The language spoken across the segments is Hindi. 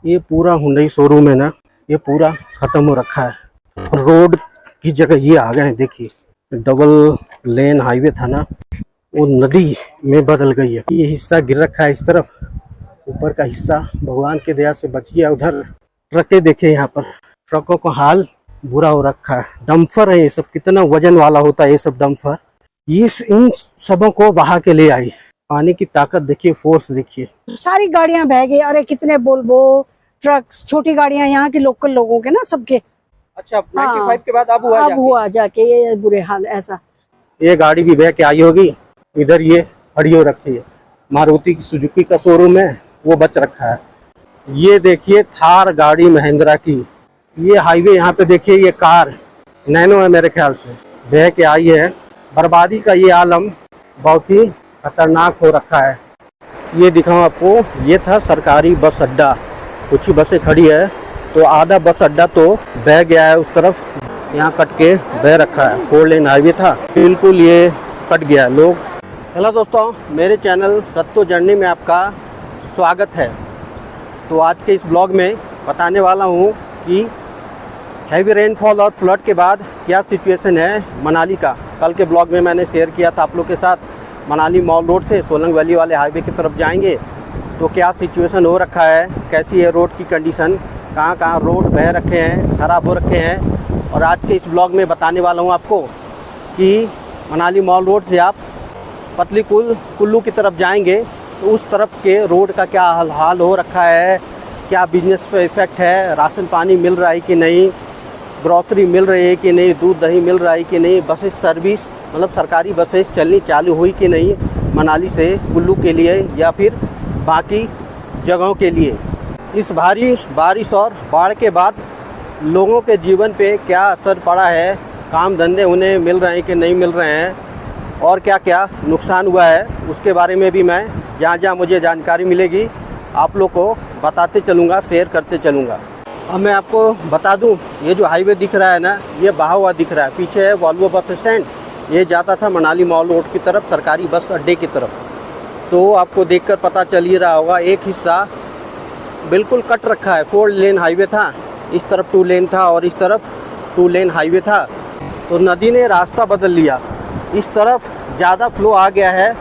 ये पूरा हुंडई शोरूम है ना, ये पूरा खत्म हो रखा है। रोड की जगह ये आ गए हैं। देखिए डबल लेन हाईवे था ना, वो नदी में बदल गई है। ये हिस्सा गिर रखा है इस तरफ, ऊपर का हिस्सा भगवान की दया से बच गया। उधर ट्रकें देखे, यहाँ पर ट्रकों का हाल बुरा हो रखा है। डंपर है ये सब, कितना वजन वाला होता है ये सब डंपर। इन सबों को बहा के ले आई। पानी की ताकत देखिए, फोर्स देखिए। सारी गाड़ियां बह गई। अरे कितने बोल्बो ट्रक्स, छोटी गाड़ियां यहाँ के लोकल लोगों के ना सबके। अच्छा 95 के बाद अब हुआ जाके ये बुरे हाल ऐसा। ये गाड़ी भी बह के आई होगी। इधर ये खड़ी हो रखी है। मारुति की सुजुकी का शोरूम है, वो बच रखा है। ये देखिए थार गाड़ी महिंद्रा की। ये हाईवे यहाँ पे देखिए, ये कार नैनो है मेरे ख्याल से, बह के आई है। बर्बादी का ये आलम बहुत ही खतरनाक हो रखा है। ये दिखाऊं आपको, ये था सरकारी बस अड्डा। कुछ ही बसें खड़ी है, तो आधा बस अड्डा तो बह गया है उस तरफ, यहाँ कट के बह रखा है। 4 लेन हाईवे था, बिल्कुल ये कट गया है। लोग हेलो दोस्तों, मेरे चैनल सत्तो जर्नी में आपका स्वागत है। तो आज के इस ब्लॉग में बताने वाला हूँ कि हैवी रेनफॉल और फ्लड के बाद क्या सिचुएशन है मनाली का। कल के ब्लॉग में मैंने शेयर किया था आप लोग के साथ, मनाली मॉल रोड से सोलंग वैली वाले हाईवे की तरफ जाएंगे तो क्या सिचुएशन हो रखा है, कैसी है रोड की कंडीशन, कहाँ कहाँ रोड बह रखे हैं, ख़राब हो रखे हैं। और आज के इस ब्लॉग में बताने वाला हूँ आपको कि मनाली मॉल रोड से आप पतली कुल्लू की तरफ जाएंगे तो उस तरफ के रोड का क्या हाल हो रखा है, क्या बिजनेस पे इफ़ेक्ट है, राशन पानी मिल रहा है कि नहीं, ग्रॉसरी मिल रही है कि नहीं, दूध दही मिल रहा है कि नहीं, बसेस सर्विस मतलब सरकारी बसेस चलनी चालू हुई कि नहीं मनाली से कुल्लू के लिए या फिर बाकी जगहों के लिए। इस भारी बारिश और बाढ़ के बाद लोगों के जीवन पे क्या असर पड़ा है, काम धंधे उन्हें मिल रहे हैं कि नहीं मिल रहे हैं, और क्या क्या नुकसान हुआ है, उसके बारे में भी मैं जहाँ जहाँ मुझे जानकारी मिलेगी आप लोग को बताते चलूँगा, शेयर करते चलूँगा। अब मैं आपको बता दूं, ये जो हाईवे दिख रहा है ना, ये बहा हुआ दिख रहा है। पीछे है वॉल्वो बस स्टैंड, ये जाता था मनाली मॉल रोड की तरफ, सरकारी बस अड्डे की तरफ। तो आपको देखकर पता चल ही रहा होगा, एक हिस्सा बिल्कुल कट रखा है। 4 लेन हाईवे था, इस तरफ 2 लेन था और इस तरफ 2 लेन हाईवे था। तो नदी ने रास्ता बदल लिया, इस तरफ ज़्यादा फ्लो आ गया है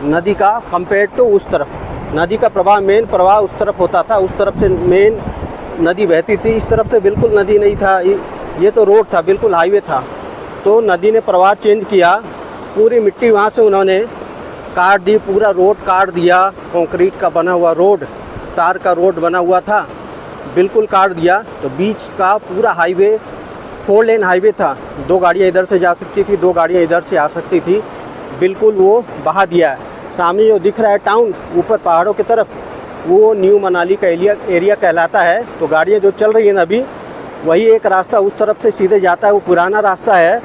नदी का कंपेयर टू उस तरफ। नदी का प्रवाह, मेन प्रवाह उस तरफ होता था, उस तरफ से मेन नदी बहती थी, इस तरफ से बिल्कुल नदी नहीं था। ये तो रोड था, बिल्कुल हाईवे था। तो नदी ने प्रवाह चेंज किया, पूरी मिट्टी वहाँ से उन्होंने काट दी, पूरा रोड काट दिया। कंक्रीट का बना हुआ रोड, तार का रोड बना हुआ था, बिल्कुल काट दिया। तो बीच का पूरा हाईवे 4 लेन हाईवे था, 2 गाड़ियाँ इधर से जा सकती थी, 2 गाड़ियाँ इधर से आ सकती थी, बिल्कुल वो बहा दिया है। सामने जो दिख रहा है टाउन ऊपर पहाड़ों की तरफ, वो न्यू मनाली का एरिया कहलाता है। तो गाड़ियाँ जो चल रही हैं अभी, वही एक रास्ता उस तरफ से सीधे जाता है, वो पुराना रास्ता है,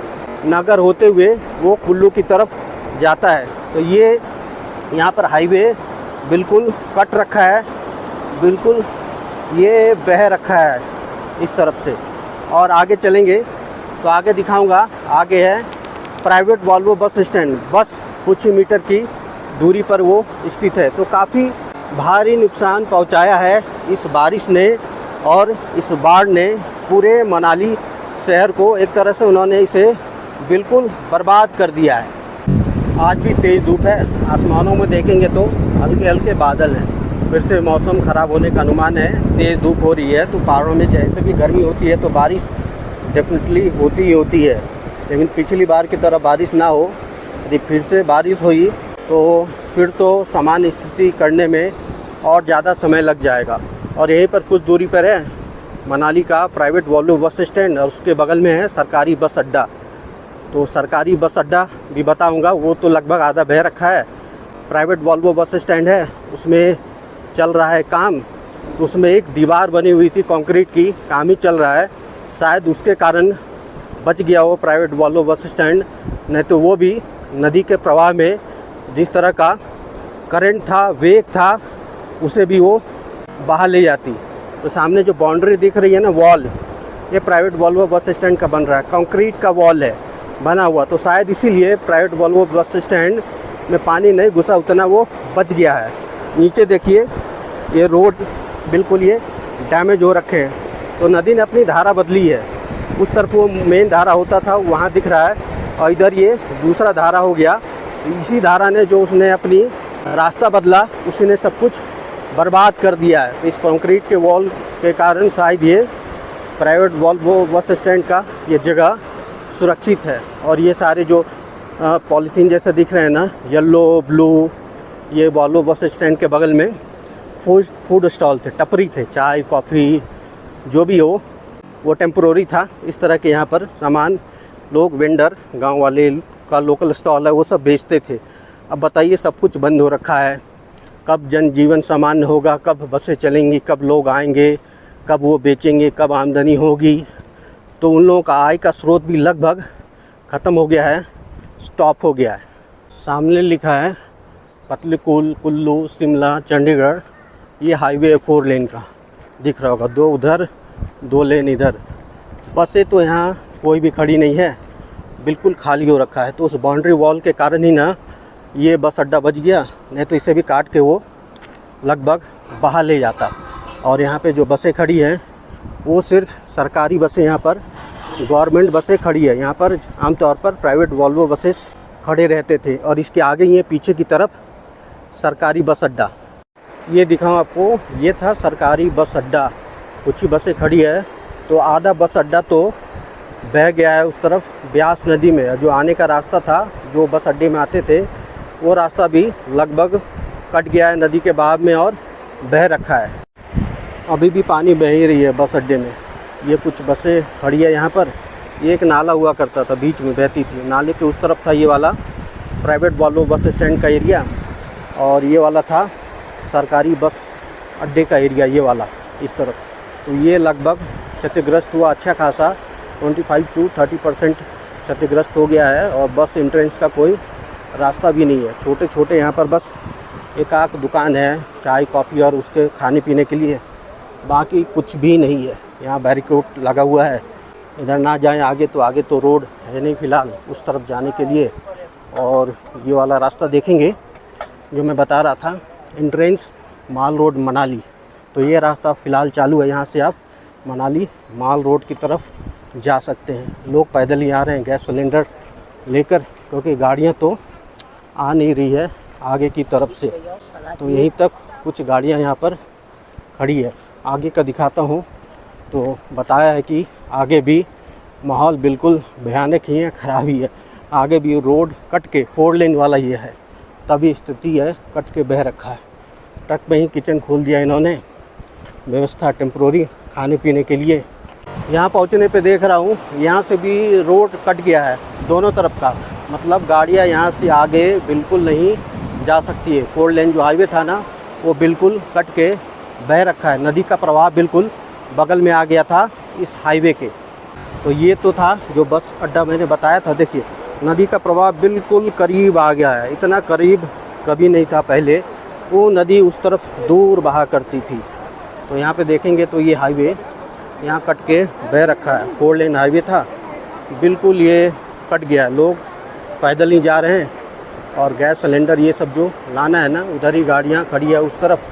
नगर होते हुए वो कुल्लू की तरफ जाता है। तो ये यहाँ पर हाईवे बिल्कुल कट रखा है, बिल्कुल ये बह रखा है इस तरफ से। और आगे चलेंगे तो आगे दिखाऊंगा, आगे है प्राइवेट वॉल्वो बस स्टैंड। बस कुछ ही मीटर की दूरी पर वो स्थित है। तो काफ़ी भारी नुकसान पहुंचाया है इस बारिश ने और इस बाढ़ ने पूरे मनाली शहर को। एक तरह से उन्होंने इसे बिल्कुल बर्बाद कर दिया है। आज भी तेज़ धूप है, आसमानों में देखेंगे तो हल्के हल्के बादल हैं। फिर से मौसम ख़राब होने का अनुमान है, तेज़ धूप हो रही है। तो पहाड़ों में जैसे भी गर्मी होती है तो बारिश डेफिनेटली होती ही होती है, लेकिन पिछली बार की तरह बारिश ना हो। यदि फिर से बारिश हुई तो फिर तो सामान्य स्थिति करने में और ज़्यादा समय लग जाएगा। और यहीं पर कुछ दूरी पर है मनाली का प्राइवेट वॉल्वो बस स्टैंड और उसके बगल में है सरकारी बस अड्डा। तो सरकारी बस अड्डा भी बताऊंगा, वो तो लगभग आधा बह रखा है। प्राइवेट वॉल्वो बस स्टैंड है, उसमें चल रहा है काम। तो उसमें एक दीवार बनी हुई थी कंक्रीट की, काम ही चल रहा है, शायद उसके कारण बच गया वो प्राइवेट वॉल्वो बस स्टैंड, नहीं तो वो भी नदी के प्रवाह में जिस तरह का करंट था, वेग था, उसे भी वो बहा ले जाती। तो सामने जो बाउंड्री दिख रही है ना, वॉल, ये प्राइवेट वॉल्वो बस स्टैंड का बन रहा है, कंक्रीट का वॉल है बना हुआ। तो शायद इसीलिए प्राइवेट वॉल्वो बस स्टैंड में पानी नहीं घुसा, उतना वो बच गया है। नीचे देखिए, ये रोड बिल्कुल ये डैमेज हो रखे हैं, तो नदी ने अपनी धारा बदली है। उस तरफ वो मेन धारा होता था वहाँ दिख रहा है, और इधर ये दूसरा धारा हो गया। इसी धारा ने जो उसने अपनी रास्ता बदला, उसी ने सब कुछ बर्बाद कर दिया है। इस कंक्रीट के वॉल के कारण शायद ये प्राइवेट वॉल्वो बस स्टैंड का ये जगह सुरक्षित है। और ये सारे जो पॉलीथीन जैसे दिख रहे हैं ना, येलो ब्लू, ये वॉल्वो बस स्टैंड के बगल में फूड स्टॉल थे, टपरी थे, चाय कॉफ़ी जो भी हो वो टेम्प्रोरी था। इस तरह के यहाँ पर सामान लोग, वेंडर, गांव वाले का लोकल स्टॉल है, वो सब बेचते थे। अब बताइए सब कुछ बंद हो रखा है। कब जनजीवन सामान्य होगा, कब बसें चलेंगी, कब लोग आएंगे, कब वो बेचेंगे, कब आमदनी होगी। तो उन लोगों का आय का स्रोत भी लगभग ख़त्म हो गया है, स्टॉप हो गया है। सामने लिखा है पतलीकूल, कुल्लू, शिमला, चंडीगढ़। ये हाईवे 4 लेन का दिख रहा होगा, 2 उधर 2 लेन इधर। बसें तो यहाँ कोई भी खड़ी नहीं है, बिल्कुल खाली हो रखा है। तो उस बाउंड्री वॉल के कारण ही ना ये बस अड्डा बच गया, नहीं तो इसे भी काट के वो लगभग बाहर ले जाता। और यहाँ पे जो बसें खड़ी हैं वो सिर्फ सरकारी बसें, यहाँ पर गवर्नमेंट बसें खड़ी है। यहाँ पर आमतौर पर प्राइवेट वॉल्वो बसेस खड़े रहते थे। और इसके आगे ये पीछे की तरफ सरकारी बस अड्डा, ये दिखाऊँ आपको, ये था सरकारी बस अड्डा। कुछ ही बसें खड़ी है, तो आधा बस अड्डा तो बह गया है उस तरफ ब्यास नदी में। जो आने का रास्ता था, जो बस अड्डे में आते थे, वो रास्ता भी लगभग कट गया है नदी के बहाव में और बह रखा है। अभी भी पानी बह ही रही है बस अड्डे में। ये कुछ बसें खड़ी है यहाँ पर। ये एक नाला हुआ करता था, बीच में बहती थी, नाले के उस तरफ था ये वाला प्राइवेट वॉल्वो बस स्टैंड का एरिया, और ये वाला था सरकारी बस अड्डे का एरिया, ये वाला इस तरफ। तो ये लगभग क्षतिग्रस्त हुआ, अच्छा खासा 25 to 30% क्षतिग्रस्त हो गया है। और बस एंट्रेंस का कोई रास्ता भी नहीं है। छोटे छोटे यहाँ पर बस एक आध दुकान है चाय कॉफ़ी और उसके खाने पीने के लिए, बाकी कुछ भी नहीं है। यहाँ बैरिकेड लगा हुआ है, इधर ना जाएं आगे, तो आगे तो रोड है नहीं फ़िलहाल उस तरफ जाने के लिए। और ये वाला रास्ता देखेंगे जो मैं बता रहा था, एंट्रेंस माल रोड मनाली, तो ये रास्ता फ़िलहाल चालू है। यहाँ से आप मनाली माल रोड की तरफ जा सकते हैं। लोग पैदल ही आ रहे हैं गैस सिलेंडर लेकर, क्योंकि गाड़ियाँ तो आ नहीं रही है आगे की तरफ से। तो यहीं तक कुछ गाड़ियाँ यहाँ पर खड़ी है। आगे का दिखाता हूँ, तो बताया है कि आगे भी माहौल बिल्कुल भयानक ही है, ख़राब ही है। आगे भी रोड कट के 4 लेन वाला ये है, तभी स्थिति है, कट के बह रखा है। ट्रक में ही किचन खोल दिया इन्होंने, व्यवस्था टेम्प्रोरी खाने पीने के लिए। यहाँ पहुँचने पे देख रहा हूँ, यहाँ से भी रोड कट गया है दोनों तरफ का, मतलब गाड़ियाँ यहाँ से आगे बिल्कुल नहीं जा सकती है। 4 लेन जो हाईवे था ना, वो बिल्कुल कट के बह रखा है। नदी का प्रवाह बिल्कुल बगल में आ गया था इस हाईवे के। तो ये तो था जो बस अड्डा मैंने बताया था। देखिए नदी का प्रवाह बिल्कुल करीब आ गया है, इतना करीब कभी नहीं था पहले। वो नदी उस तरफ दूर बहा करती थी। तो यहाँ पे देखेंगे तो ये हाईवे यहाँ कट के बह रखा है। 4 लेन हाईवे था, बिल्कुल ये कट गया है। लोग पैदल ही जा रहे हैं, और गैस सिलेंडर ये सब जो लाना है ना, उधर ही गाड़ियाँ खड़ी है उस तरफ,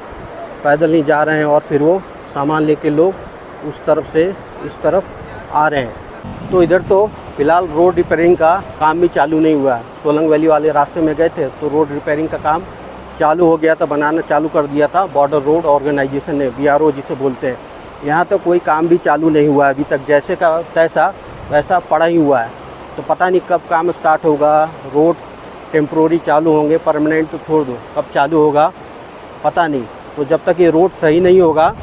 पैदल ही जा रहे हैं। और फिर वो सामान लेके लोग उस तरफ से इस तरफ आ रहे हैं। तो इधर तो फ़िलहाल रोड रिपेयरिंग का काम भी चालू नहीं हुआ है। सोलंग वैली वाले रास्ते में गए थे तो रोड रिपेयरिंग का काम चालू हो गया था, बनाना चालू कर दिया था बॉर्डर रोड ऑर्गेनाइजेशन ने, BRO जिसे बोलते हैं। यहाँ तो कोई काम भी चालू नहीं हुआ है अभी तक, जैसे का तैसा वैसा पड़ा ही हुआ है। तो पता नहीं कब काम स्टार्ट होगा। रोड टेम्प्रोरी चालू होंगे, परमानेंट तो छोड़ दो, कब चालू होगा पता नहीं। तो जब तक ये रोड सही नहीं होगा,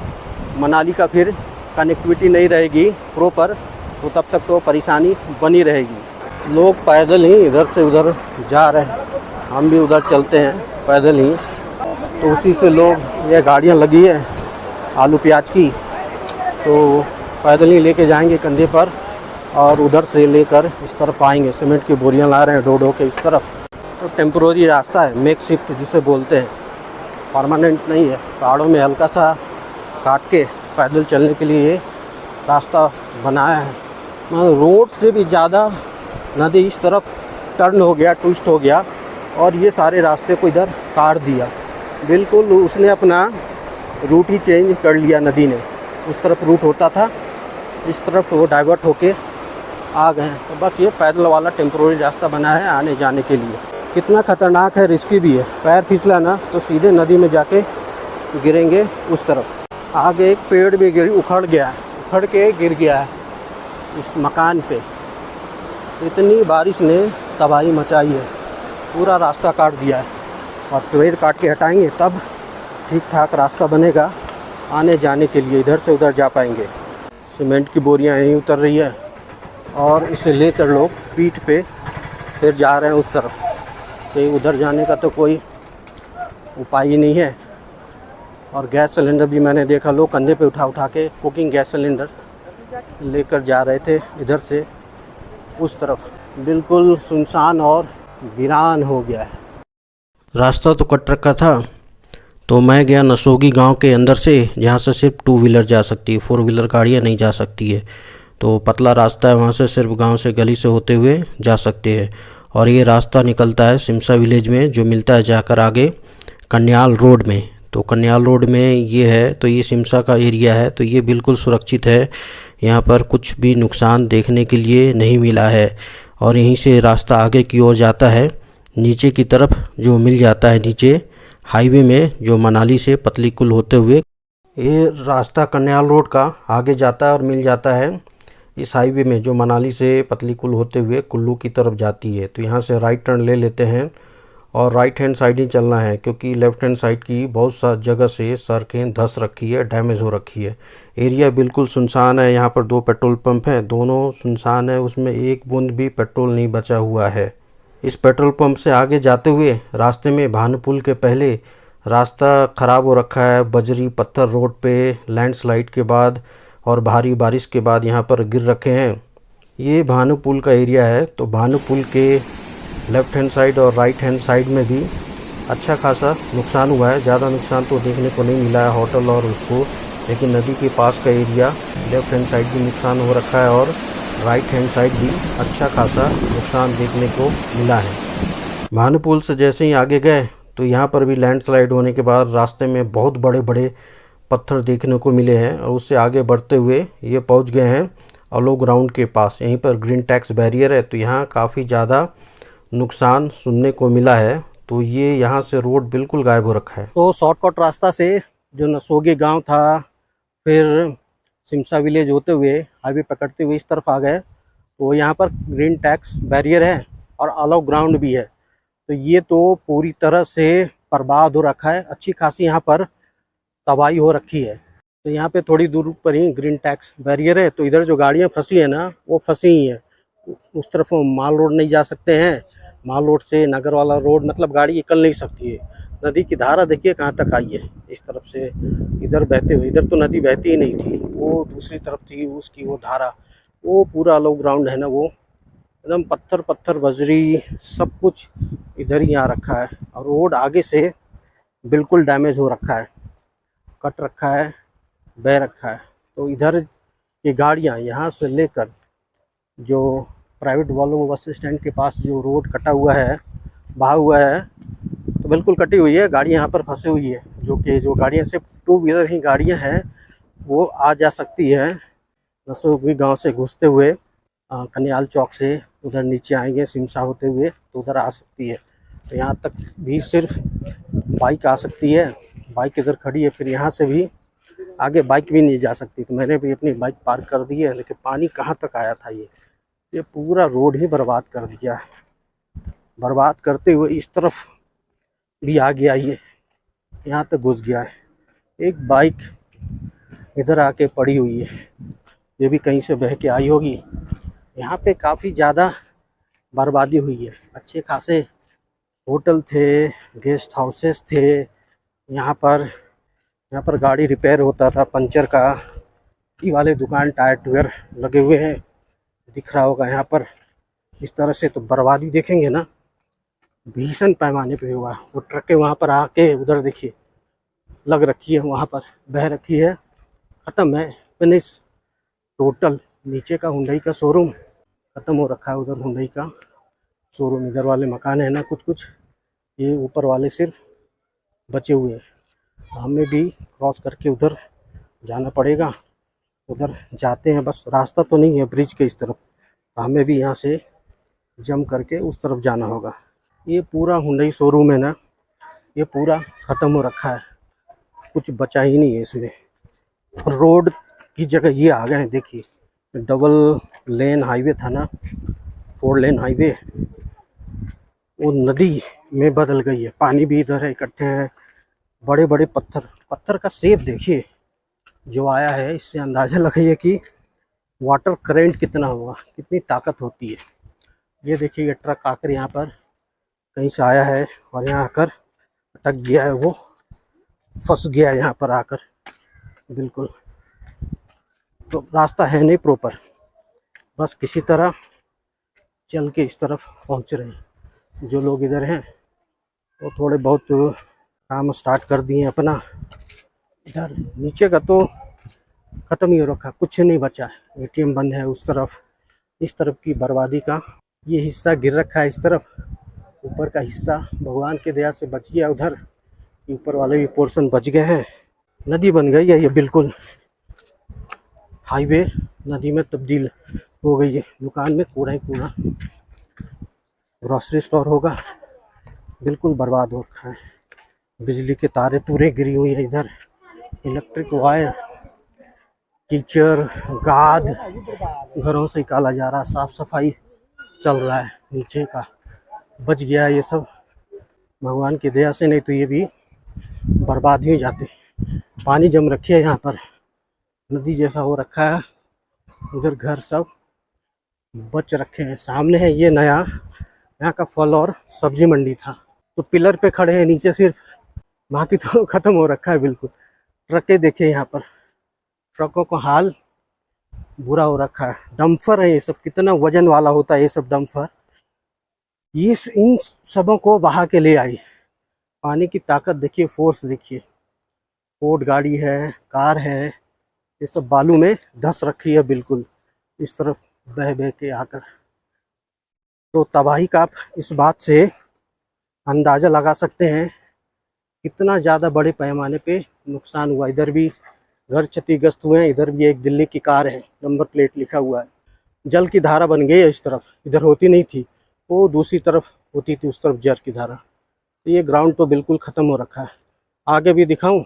मनाली का फिर कनेक्टिविटी नहीं रहेगी प्रॉपर, तो तब तक तो परेशानी बनी रहेगी। लोग पैदल ही इधर से उधर जा रहे हैं, हम भी उधर चलते हैं पैदल ही। तो उसी से लोग, ये गाड़ियाँ लगी है आलू प्याज की, तो पैदल ही लेके जाएंगे कंधे पर, और उधर से लेकर इस तरफ आएंगे। सीमेंट की बोरियां ला रहे हैं डो के इस तरफ। तो टेम्प्रोरी रास्ता है, मेक शिफ्ट जिसे बोलते हैं, परमानेंट नहीं है। पहाड़ों में हल्का सा काट के पैदल चलने के लिए ये रास्ता बनाया है। रोड से भी ज़्यादा नदी इस तरफ टर्न हो गया, ट्विस्ट हो गया, और ये सारे रास्ते को इधर काट दिया। बिल्कुल उसने अपना रूट ही चेंज कर लिया नदी ने। उस तरफ रूट होता था, इस तरफ वो डाइवर्ट होके आ गए हैं। तो बस ये पैदल वाला टेम्पोररी रास्ता बना है आने जाने के लिए। कितना ख़तरनाक है, रिस्की भी है। पैर फिसला ना तो सीधे नदी में जाके गिरेंगे उस तरफ। आगे एक पेड़ भी उखड़ गया है, उखड़ के गिर गया है इस मकान पे। इतनी बारिश ने तबाही मचाई है, पूरा रास्ता काट दिया है। और पेड़ काट के हटाएंगे तब ठीक ठाक रास्ता बनेगा आने जाने के लिए, इधर से उधर जा पाएंगे। सीमेंट की बोरियां यहीं उतर रही है और इसे लेकर लोग पीठ पे फिर जा रहे हैं उस तरफ। तो उधर जाने का तो कोई उपाय ही नहीं है। और गैस सिलेंडर भी मैंने देखा लोग कंधे पे उठा उठा के कुकिंग गैस सिलेंडर लेकर जा रहे थे इधर से उस तरफ। बिल्कुल सुनसान और वीरान हो गया है। रास्ता तो कट रखा था, तो मैं गया नसोगी गांव के अंदर से, जहां से सिर्फ 2 व्हीलर जा सकती है, 4 व्हीलर गाड़ियां नहीं जा सकती है। तो पतला रास्ता है, वहां से सिर्फ गांव से गली से होते हुए जा सकते हैं। और ये रास्ता निकलता है सिमसा विलेज में, जो मिलता है जाकर आगे कन्याल रोड में। तो कन्याल रोड में ये है, तो ये सिमसा का एरिया है, तो ये बिल्कुल सुरक्षित है। यहाँ पर कुछ भी नुकसान देखने के लिए नहीं मिला है। और यहीं से रास्ता आगे की ओर जाता है नीचे की तरफ, जो मिल जाता है नीचे हाईवे में, जो मनाली से पतली कुल होते हुए। ये रास्ता कन्याल रोड का आगे जाता है और मिल जाता है इस हाईवे में, जो मनाली से पतली कुल होते हुए कुल्लू की तरफ जाती है। तो यहाँ से राइट टर्न ले लेते हैं और राइट हैंड साइड ही चलना है, क्योंकि लेफ़्ट हैंड साइड की बहुत सा जगह से सड़कें धंस रखी है, डैमेज हो रखी है। एरिया बिल्कुल सुनसान है। यहाँ पर 2 पेट्रोल पंप हैं, दोनों सुनसान है, उसमें एक बूंद भी पेट्रोल नहीं बचा हुआ है। इस पेट्रोल पंप से आगे जाते हुए रास्ते में भानुपुल के पहले रास्ता ख़राब हो रखा है। बजरी पत्थर रोड पे लैंडस्लाइड के बाद और भारी बारिश के बाद यहाँ पर गिर रखे हैं। ये भानुपुल का एरिया है। तो भानुपुल के लेफ़्ट हैंड साइड और राइट हैंड साइड में भी अच्छा खासा नुकसान हुआ है। ज़्यादा नुकसान तो देखने को नहीं मिला है होटल और उसको, लेकिन नदी के पास का एरिया लेफ़्ट हैंड साइड भी नुकसान हो रखा है और राइट हैंड साइड भी अच्छा खासा नुकसान देखने को मिला है। भानुपुल से जैसे ही आगे गए तो यहाँ पर भी लैंडस्लाइड होने के बाद रास्ते में बहुत बड़े बड़े पत्थर देखने को मिले हैं। और उससे आगे बढ़ते हुए ये पहुँच गए हैं अलो ग्राउंड के पास। यहीं पर ग्रीन टैक्स बैरियर है, तो यहाँ काफ़ी ज़्यादा नुकसान सुनने को मिला है। तो ये यहाँ से रोड बिल्कुल गायब हो रखा है। तो शॉर्टकट रास्ता से जो नसोगी गांव था, फिर सिमसा विलेज होते हुए हाईवे पकड़ते हुए इस तरफ आ गए। तो यहाँ पर ग्रीन टैक्स बैरियर है और अलाउ ग्राउंड भी है। तो ये तो पूरी तरह से बर्बाद हो रखा है, अच्छी खासी यहाँ पर तबाही हो रखी है। तो यहाँ पे थोड़ी दूर पर ही ग्रीन टैक्स बैरियर है। तो इधर जो गाड़ियाँ फंसी है ना, वो फंसी ही हैं। उस तरफ माल रोड नहीं जा सकते हैं, माल रोड से नगर वाला रोड मतलब गाड़ी निकल नहीं सकती है। नदी की धारा देखिए कहाँ तक आई है, इस तरफ से इधर बहते हुए। इधर तो नदी बहती ही नहीं थी, वो दूसरी तरफ थी उसकी वो धारा। वो पूरा लो ग्राउंड है ना, वो एकदम पत्थर पत्थर बजरी सब कुछ इधर ही आ रखा है। और रोड आगे से बिल्कुल डैमेज हो रखा है, कट रखा है, बह रखा है। तो इधर की गाड़ियाँ यहाँ से लेकर जो प्राइवेट वॉल्वो बस स्टैंड के पास जो रोड कटा हुआ है, बहा हुआ है, तो बिल्कुल कटी हुई है। गाड़ी यहाँ पर फंसी हुई है, जो गाड़ियाँ सिर्फ 2 व्हीलर ही गाड़ियाँ हैं वो आ जा सकती है। नसोगी गांव से घुसते हुए कन्याल चौक से उधर नीचे आएंगे सिमसा होते हुए, तो उधर आ सकती है। तो यहाँ तक भी सिर्फ बाइक आ सकती है, बाइक इधर खड़ी है। फिर यहाँ से भी आगे बाइक भी नहीं जा सकती। तो मैंने भी अपनी बाइक पार्क कर दी है, लेकिन पानी कहाँ तक आया था, ये पूरा रोड ही बर्बाद कर दिया है। बर्बाद करते हुए इस तरफ भी आ गया, ये यहाँ तक घुस गया है। एक बाइक इधर आके पड़ी हुई है, ये भी कहीं से बह के आई होगी। यहाँ पे काफ़ी ज़्यादा बर्बादी हुई है। अच्छे खासे होटल थे, गेस्ट हाउसेस थे यहाँ पर गाड़ी रिपेयर होता था पंचर का। ये वाले दुकान टायर टूयर लगे हुए हैं, दिख रहा होगा यहाँ पर। इस तरह से तो बर्बादी देखेंगे ना, भीषण पैमाने पे हुआ। वो ट्रकें वहाँ पर आके उधर देखिए लग रखी है, वहाँ पर बह रखी है, ख़त्म है, फिनिश टोटल। नीचे का हुंडई का शोरूम ख़त्म हो रखा है, उधर हुंडई का शोरूम। इधर वाले मकान है ना कुछ, ये ऊपर वाले सिर्फ बचे हुए हैं। हमें भी क्रॉस करके उधर जाना पड़ेगा। उधर जाते हैं, बस रास्ता तो नहीं है ब्रिज के इस तरफ, हमें भी यहाँ से जम करके उस तरफ जाना होगा। ये पूरा हुंडई शोरूम है ना, ये पूरा ख़त्म हो रखा है, कुछ बचा ही नहीं है इसमें। रोड की जगह ये आ गए हैं, देखिए डबल लेन हाईवे था ना, 4 लेन हाईवे, वो नदी में बदल गई है। पानी भी इधर है, इकट्ठे हैं, बड़े बड़े पत्थर का शेप देखिए जो आया है, इससे अंदाज़ा लगाइए कि वाटर करंट कितना होगा, कितनी ताकत होती है। ये देखिए, ये ट्रक आकर यहाँ पर कहीं से आया है और यहाँ आकर अटक गया है, वो फंस गया है यहाँ पर आकर, बिल्कुल। तो रास्ता है नहीं प्रॉपर, बस किसी तरह चल के इस तरफ पहुँच रहे हैं। जो लोग इधर हैं वो थोड़े बहुत काम स्टार्ट कर दिए अपना। इधर नीचे का तो ख़त्म ही हो रखा, कुछ नहीं बचा है। एटीएम बंद है उस तरफ, इस तरफ की बर्बादी का ये हिस्सा गिर रखा है इस तरफ। ऊपर का हिस्सा भगवान की दया से बच गया, उधर ऊपर वाले भी पोर्शन बच गए हैं। नदी बन गई है ये, बिल्कुल हाईवे नदी में तब्दील हो गई है। दुकान में कूड़ा ही कूड़ा, ग्रॉसरी स्टोर होगा, बिल्कुल बर्बाद हो रखा है। बिजली के तारे तूरे गिरी हुई है इधर, इलेक्ट्रिक वायर, कीचड़, गाद घरों से निकाला जा रहा, साफ सफाई चल रहा है नीचे का। बच गया ये सब भगवान की दया से, नहीं तो ये भी बर्बाद ही जाते। पानी जम रखी है यहाँ पर, नदी जैसा हो रखा है। उधर घर सब बच रखे हैं। सामने है ये नया यहाँ का फल और सब्जी मंडी था, तो पिलर पे खड़े हैं, नीचे सिर्फ, बाकी तो ख़त्म हो रखा है बिल्कुल। ट्रकें देखिए यहाँ पर, ट्रकों का हाल बुरा हो रखा है। डम्फर है ये सब, कितना वजन वाला होता है ये सब डम्फर, ये इन सबों को बहा के ले आई। पानी की ताकत देखिए, फोर्स देखिए। फोर्ड गाड़ी है, कार है, ये सब बालू में धंस रखी है बिल्कुल, इस तरफ बह बह के आकर। तो तबाही का आप इस बात से अंदाज़ा लगा सकते हैं कितना ज़्यादा बड़े पैमाने पे नुकसान हुआ। इधर भी घर क्षतिग्रस्त हुए हैं, इधर भी एक दिल्ली की कार है, नंबर प्लेट लिखा हुआ है। जल की धारा बन गई है इस तरफ, इधर होती नहीं थी, वो दूसरी तरफ होती थी, उस तरफ जल की धारा। तो ये ग्राउंड तो बिल्कुल ख़त्म हो रखा है। आगे भी दिखाऊं,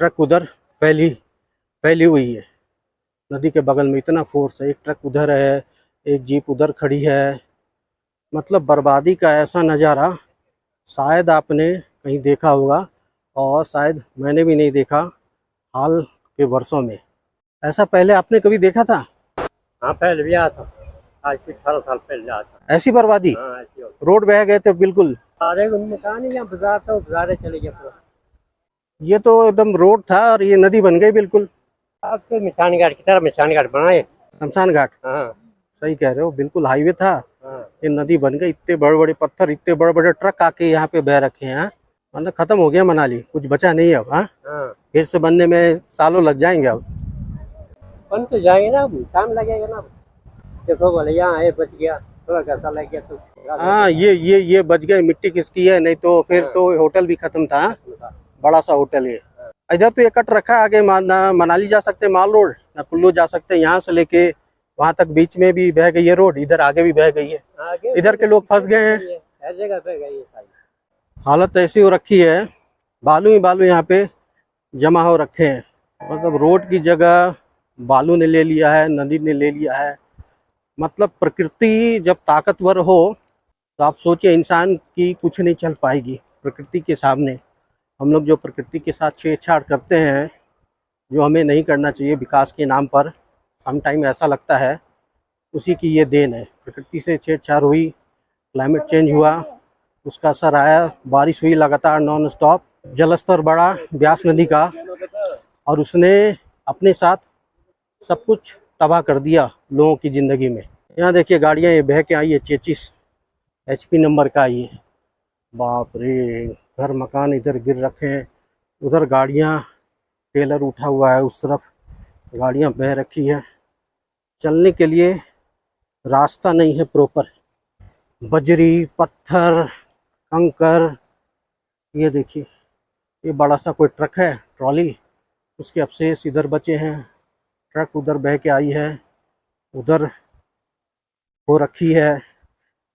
ट्रक उधर फैली हुई है नदी के बगल में, इतना फोर्स है। एक ट्रक उधर है, एक जीप उधर खड़ी है, मतलब बर्बादी का ऐसा नज़ारा शायद आपने कहीं देखा होगा, और शायद मैंने भी नहीं देखा हाल के वर्षों में। ऐसा पहले आपने कभी देखा था? हाँ, पहले भी आया था, आज कुछ 18 साल पहले आया था। ऐसी बर्बादी? हाँ, ऐसी हो। रोड बह गए थे बिल्कुल। अरे उन्होंने कहा नहीं, यहाँ बाजार था, बाजार चले गया पूरा। ये तो एकदम रोड था और ये नदी बन गई बिल्कुल। अब तो मिशान घाट की तरह मिशान घाट बनाए। शमशान घाट, हाँ सही कह रहे हो, बिल्कुल हाईवे था, हाँ। ये नदी बन गई। इतने बड़े बड़े पत्थर, इतने बड़े बड़े ट्रक आके यहाँ पे बह रखे हैं। मतलब खत्म हो गया मनाली, कुछ बचा नहीं अब। हाँ, हाँ, फिर से बनने में सालों लग जाएंगे अब। बन तो जाएगा ना, टाइम लगेगा ना। देखो बोले यहाँ है, बच गया, थोड़ा पैसा लग गया तो। हाँ, ये बच गए। मिट्टी किसकी है, नहीं तो फिर तो होटल भी खत्म था, बड़ा सा होटल है। इधर तो ये कट रखा है, आगे ना मनाली जा सकते माल रोड, ना कुल्लू जा सकते। यहाँ से लेके वहाँ तक बीच में भी बह गई है रोड, इधर आगे भी बह गई है। इधर के लोग फंस गए हैं, हर जगह पे गई है। हालत ऐसी हो रखी है, बालू ही बालू यहाँ पे जमा हो रखे हैं। मतलब रोड की जगह बालू ने ले लिया है, नदी ने ले लिया है। मतलब प्रकृति जब ताकतवर हो तो आप सोचिए, इंसान की कुछ नहीं चल पाएगी प्रकृति के सामने। हम लोग जो प्रकृति के साथ छेड़छाड़ करते हैं, जो हमें नहीं करना चाहिए विकास के नाम पर, सम टाइम ऐसा लगता है उसी की ये देन है। प्रकृति से छेड़छाड़ हुई, क्लाइमेट चेंज हुआ, उसका असर आया, बारिश हुई लगातार नॉन स्टॉप, जलस्तर बढ़ा ब्यास नदी का, और उसने अपने साथ सब कुछ तबाह कर दिया लोगों की ज़िंदगी में। यहाँ देखिए गाड़ियाँ ये बह के आई है, 33 HP नंबर का ये, बाप रे। घर मकान इधर गिर रखे हैं, उधर गाड़ियाँ, टेलर उठा हुआ है, उस तरफ गाड़ियाँ बह रखी है। चलने के लिए रास्ता नहीं है प्रॉपर, बजरी, पत्थर, कंकर। ये देखिए, ये बड़ा सा कोई ट्रक है, ट्रॉली, उसके अवशेष इधर बचे हैं। ट्रक उधर बह के आई है, उधर हो रखी है।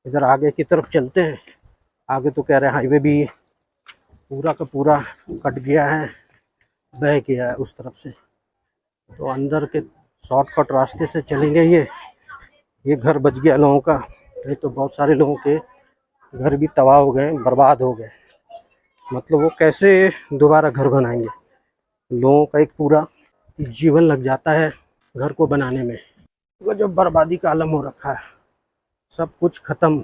इधर आगे की तरफ चलते हैं। आगे तो कह रहे हैं हाईवे भी पूरा का पूरा कट गया है, बह गया है उस तरफ से। तो अंदर के शॉर्टकट रास्ते से चलेंगे। ये घर बच गया लोगों का। ये तो बहुत सारे लोगों के घर भी तबाह हो गए, बर्बाद हो गए। मतलब वो कैसे दोबारा घर बनाएंगे? लोगों का एक पूरा जीवन लग जाता है घर को बनाने में। वो जो बर्बादी का आलम हो रखा है, सब कुछ खत्म।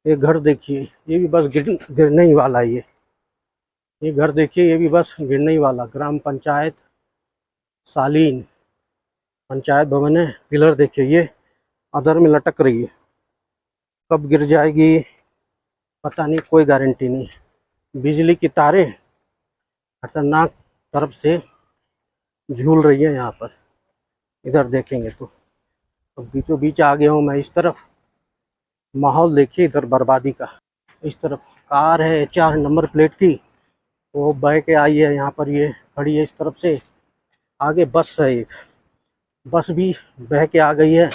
ये घर देखिए, ये भी बस गिरने ही वाला है। ये घर देखिए, ये भी बस गिरने ही वाला। ग्राम पंचायत सालीन पंचायत भवन है। पिलर देखिए, ये अदर में लटक रही है। कब गिर जाएगी पता नहीं, कोई गारंटी नहीं। बिजली की तारें खतरनाक तरफ से झूल रही है यहाँ पर। इधर देखेंगे तो अब बीचों बीच आ गया हूँ मैं इस तरफ। माहौल देखिए इधर बर्बादी का। इस तरफ कार है 4 नंबर प्लेट की, वो बह के आई है यहाँ पर, ये खड़ी है इस तरफ से। आगे बस है, एक बस भी बह के आ गई है।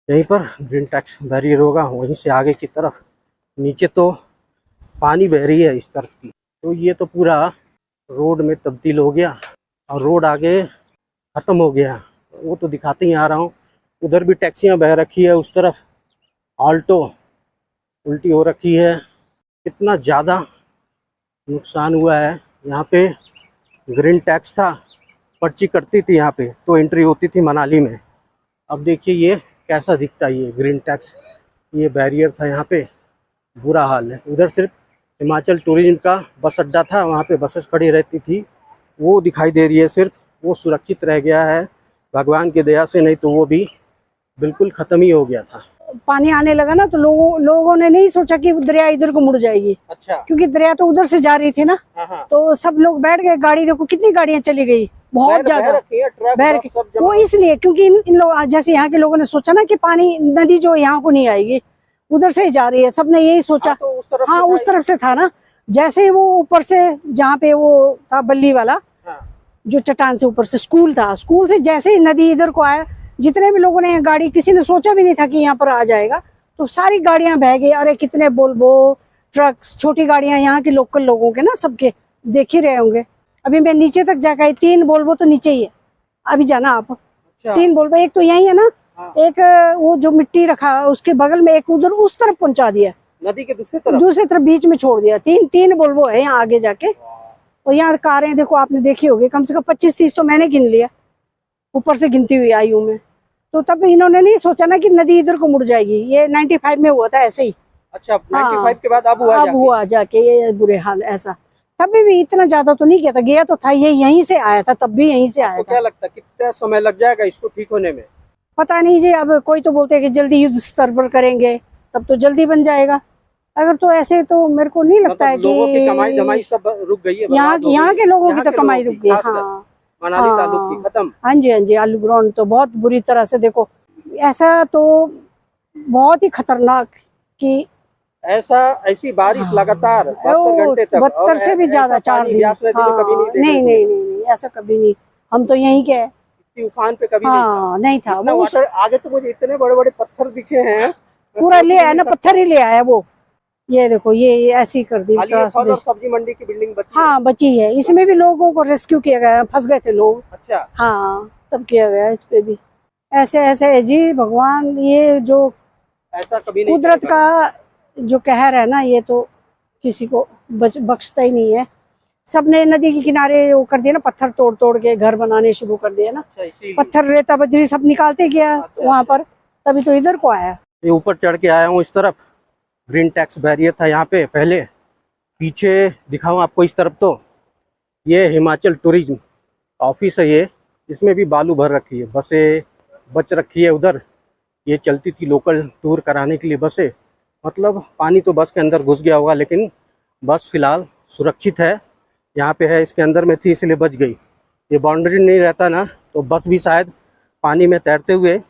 यहीं पर ग्रीन टैक्स बैरियर होगा, वहीं से आगे की तरफ नीचे तो पानी बह रही है इस तरफ की। तो ये तो पूरा रोड में तब्दील हो गया और रोड आगे ख़त्म हो गया। वो तो दिखाते ही आ रहा हूँ। उधर भी टैक्सियाँ बह रखी है, उस तरफ आल्टो उल्टी हो रखी है। कितना ज़्यादा नुकसान हुआ है। यहाँ पे ग्रीन टैक्स था, पर्ची कटती थी यहाँ पे तो एंट्री होती थी मनाली में। अब देखिए ये कैसा दिखता है, ये ग्रीन टैक्स, ये बैरियर था यहाँ पे। बुरा हाल है। उधर सिर्फ हिमाचल टूरिज्म का बस अड्डा था, वहाँ पे बसेस खड़ी रहती थी, वो दिखाई दे रही है सिर्फ। वो सुरक्षित रह गया है भगवान की दया से, नहीं तो वो भी बिल्कुल ख़त्म ही हो गया था। पानी आने लगा ना तो लोगों ने नहीं सोचा कि दरिया इधर को मुड़ जाएगी। अच्छा। क्योंकि दरिया तो उधर से जा रही थी ना। हाँ। तो सब लोग बैठ गए। गाड़ी देखो कितनी गाड़ियां चली गई, बहुत ज्यादा बैठ के। वो इसलिए क्योंकि इन लोग जैसे यहाँ के लोगों ने सोचा ना कि पानी नदी जो यहाँ को नहीं आएगी, उधर से ही जा रही है। सबने यही सोचा। तो उस तरफ हाँ, उस तरफ से था ना। जैसे ही वो ऊपर से जहाँ पे वो था बल्ली वाला, जो चट्टान से ऊपर से स्कूल था, स्कूल से जैसे ही नदी इधर को आया, जितने भी लोगों ने गाड़ी, किसी ने सोचा भी नहीं था कि यहाँ पर आ जाएगा, तो सारी गाड़ियां बह गई। अरे कितने बोल्बो ट्रक्स, छोटी गाड़ियां यहाँ के लोकल लोगों के ना, सबके देख ही रहे होंगे। अभी मैं नीचे तक जाकर आई, 3 बोल्बो तो नीचे ही है। अभी जाना आप। अच्छा। 3 बोल्बो, एक तो यही है ना। हाँ। एक वो जो मिट्टी रखा उसके बगल में, एक उधर उस तरफ पहुंचा दिया, नदी के दूसरी तरफ बीच में छोड़ दिया। 3 बोल्बो है यहाँ आगे जाके। और यहाँ कारें देखो, आपने देखी होगी, कम से कम 25-30 तो मैंने गिन लिया, ऊपर से गिनती हुई आई हूँ मैं। तो तब इन्होंने नहीं सोचा ना कि नदी इधर को मुड़ जाएगी। ये 95 में हुआ था ऐसे ही। अच्छा, 95 के बाद अब हुआ जाके ये बुरे हाल ऐसा। तभी भी इतना ज्यादा तो नहीं किया था, गया तो था, ये यहीं से आया था, तब भी यहीं से आया था। क्या लगता है कितना समय लग जाएगा इसको ठीक होने में? पता नहीं जी। अब कोई तो बोलते हैं कि जल्दी युद्ध स्तर पर करेंगे, तब तो जल्दी बन जाएगा। अगर तो ऐसे तो मेरे को नहीं लगता है कि लोगों की कमाई धमाई सब रुक गई है। यहाँ के लोगों की तो कमाई रुक गई। हाँ, मनाली तालुक की खत्म। हाँ जी, आलू ग्राउंड तो बहुत बुरी तरह से। देखो ऐसा तो बहुत ही खतरनाक कि ऐसी बारिश लगातार 72 घंटे तक, 72 से भी ज्यादा 4 दिन। नहीं, ऐसा कभी नहीं। हम तो यहीं के तूफान पे कभी नहीं था। वो आगे तो मुझे इतने बड़े बड़े पत्थर दिखे हैं, पूरा ले आया ना, पत्थर ही ले आया वो। ये देखो, ये ऐसी कर दी। सब्जी मंडी की बिल्डिंग बची। हाँ, बची है। इसमें भी लोगों को रेस्क्यू किया गया, फंस गए थे लोग। अच्छा। हाँ, तब किया गया इस पे भी। ऐसे जी भगवान, ये जो ऐसा कभी नहीं, कुदरत का जो कहर है ना, ये तो किसी को बख्शता ही नहीं है। सबने नदी के किनारे वो कर दिया ना, पत्थर तोड़ तोड़ के घर बनाने शुरू कर दिया ना। पत्थर, रेता, बजरी सब निकालते गया वहाँ पर, तभी तो इधर को आया। ये ऊपर चढ़ के आया हूँ इस तरफ। ग्रीन टैक्स बैरियर था यहाँ पे पहले। पीछे दिखाऊं आपको इस तरफ, तो ये हिमाचल टूरिज्म ऑफिस है ये। इसमें भी बालू भर रखी है, बसें बच रखी है उधर। ये चलती थी लोकल टूर कराने के लिए बसें। मतलब पानी तो बस के अंदर घुस गया होगा, लेकिन बस फिलहाल सुरक्षित है। यहाँ पे है, इसके अंदर में थी इसलिए बच गई। ये बाउंड्री नहीं रहता ना तो बस भी शायद पानी में तैरते हुए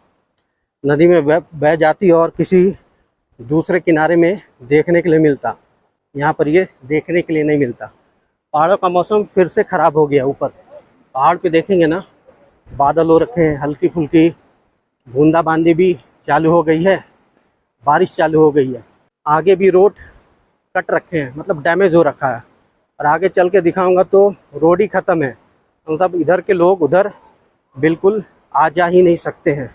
नदी में बह जाती और किसी दूसरे किनारे में देखने के लिए मिलता। यहाँ पर ये देखने के लिए नहीं मिलता। पहाड़ों का मौसम फिर से ख़राब हो गया। ऊपर पहाड़ पे देखेंगे ना बादल हो रखे हैं, हल्की फुल्की बूंदाबांदी भी चालू हो गई है, बारिश चालू हो गई है। आगे भी रोड कट रखे हैं, मतलब डैमेज हो रखा है। और आगे चल के दिखाऊंगा तो रोड ही ख़त्म है, मतलब इधर के लोग उधर बिल्कुल आ जा ही नहीं सकते हैं।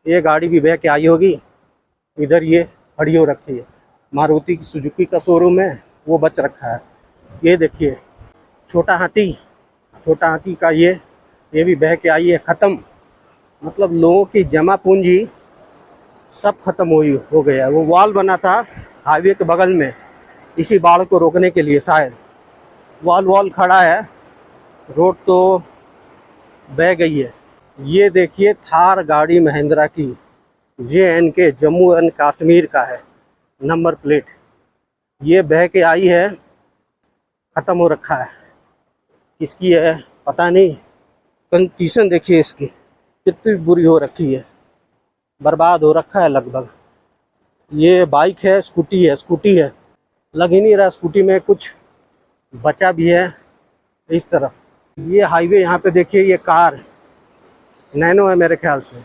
ये गाड़ी भी बह के आई होगी, इधर ये खड़ी हो रखी है। मारुति की सुजुकी का शोरूम है, वो बच रखा है। ये देखिए छोटा हाथी का ये भी बह के आई है, ख़त्म। मतलब लोगों की जमा पूंजी सब खत्म हो गया है। वो वॉल बना था हाईवे के बगल में, इसी बाढ़ को रोकने के लिए शायद वॉल खड़ा है, रोड तो बह गई है। ये देखिए थार गाड़ी महिंद्रा की JNK जम्मू एंड कश्मीर का है नंबर प्लेट, ये बह के आई है, ख़त्म हो रखा है। किसकी है पता नहीं, कंडीशन देखिए इसकी कितनी बुरी हो रखी है, बर्बाद हो रखा है लगभग। ये बाइक है, स्कूटी है, लग ही नहीं रहा स्कूटी में कुछ बचा भी है। इस तरफ ये हाईवे, यहाँ पे देखिए ये कार नैनो है मेरे ख्याल से,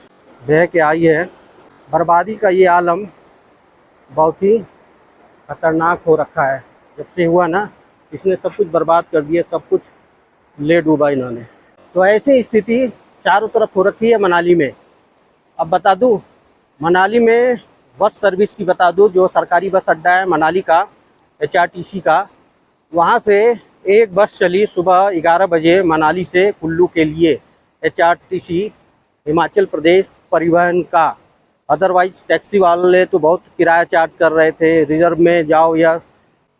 बह के आई है। बर्बादी का ये आलम बहुत ही खतरनाक हो रखा है। जब से हुआ ना, इसने सब कुछ बर्बाद कर दिया, सब कुछ ले डूबा इन्होंने। तो ऐसी स्थिति चारों तरफ हो रखी है मनाली में। अब बता दूं, मनाली में बस सर्विस की बता दूं, जो सरकारी बस अड्डा है मनाली का, HRTC का, वहाँ से एक बस चली सुबह 11 बजे मनाली से कुल्लू के लिए, HRTC हिमाचल प्रदेश परिवहन का। अदरवाइज टैक्सी वाले तो बहुत किराया चार्ज कर रहे थे, रिजर्व में जाओ या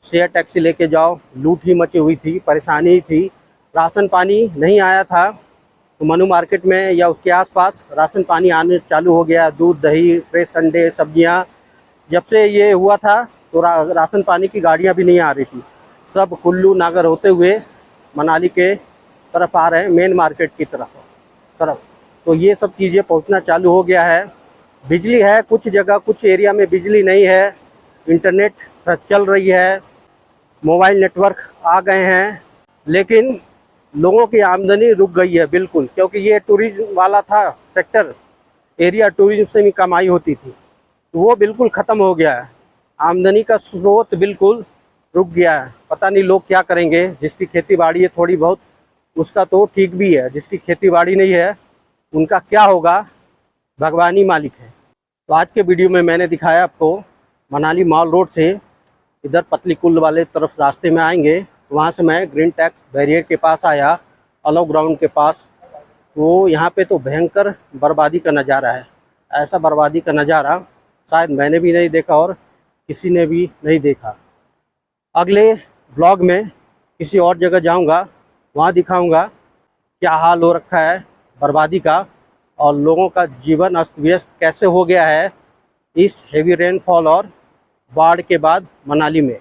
शेयर टैक्सी लेके जाओ, लूट ही मची हुई थी, परेशानी थी। राशन पानी नहीं आया था, तो मनु मार्केट में या उसके आसपास राशन पानी आने चालू हो गया, दूध दही फ्रेश अंडे सब्जियां। जब से ये हुआ था तो राशन पानी की गाड़ियां भी नहीं आ रही थी, सब कुल्लू नागर होते हुए मनाली के तरफ आ रहे हैं, मेन मार्केट की तरफ। तो ये सब चीज़ें पहुंचना चालू हो गया है। बिजली है कुछ जगह, कुछ एरिया में बिजली नहीं है, इंटरनेट चल रही है, मोबाइल नेटवर्क आ गए हैं, लेकिन लोगों की आमदनी रुक गई है बिल्कुल, क्योंकि ये टूरिज्म वाला था सेक्टर एरिया, टूरिज्म से भी कमाई होती थी, तो वो बिल्कुल ख़त्म हो गया है। आमदनी का स्रोत बिल्कुल रुक गया है। पता नहीं लोग क्या करेंगे। जिसकी खेती बाड़ी है थोड़ी बहुत, उसका तो ठीक भी है, जिसकी खेती बाड़ी नहीं है उनका क्या होगा, भगवान ही मालिक है। तो आज के वीडियो में मैंने दिखाया आपको मनाली मॉल रोड से इधर पतली कुल वाले तरफ रास्ते में आएंगे, वहाँ से मैं ग्रीन टैक्स बैरियर के पास आया, अलो ग्राउंड के पास। तो यहाँ पे तो भयंकर बर्बादी का नज़ारा है। ऐसा बर्बादी का नज़ारा शायद मैंने भी नहीं देखा और किसी ने भी नहीं देखा। अगले ब्लॉग में किसी और जगह जाऊँगा, वहाँ दिखाऊँगा क्या हाल हो रखा है बर्बादी का, और लोगों का जीवन अस्त व्यस्त कैसे हो गया है इस हेवी रेनफॉल और बाढ़ के बाद मनाली में।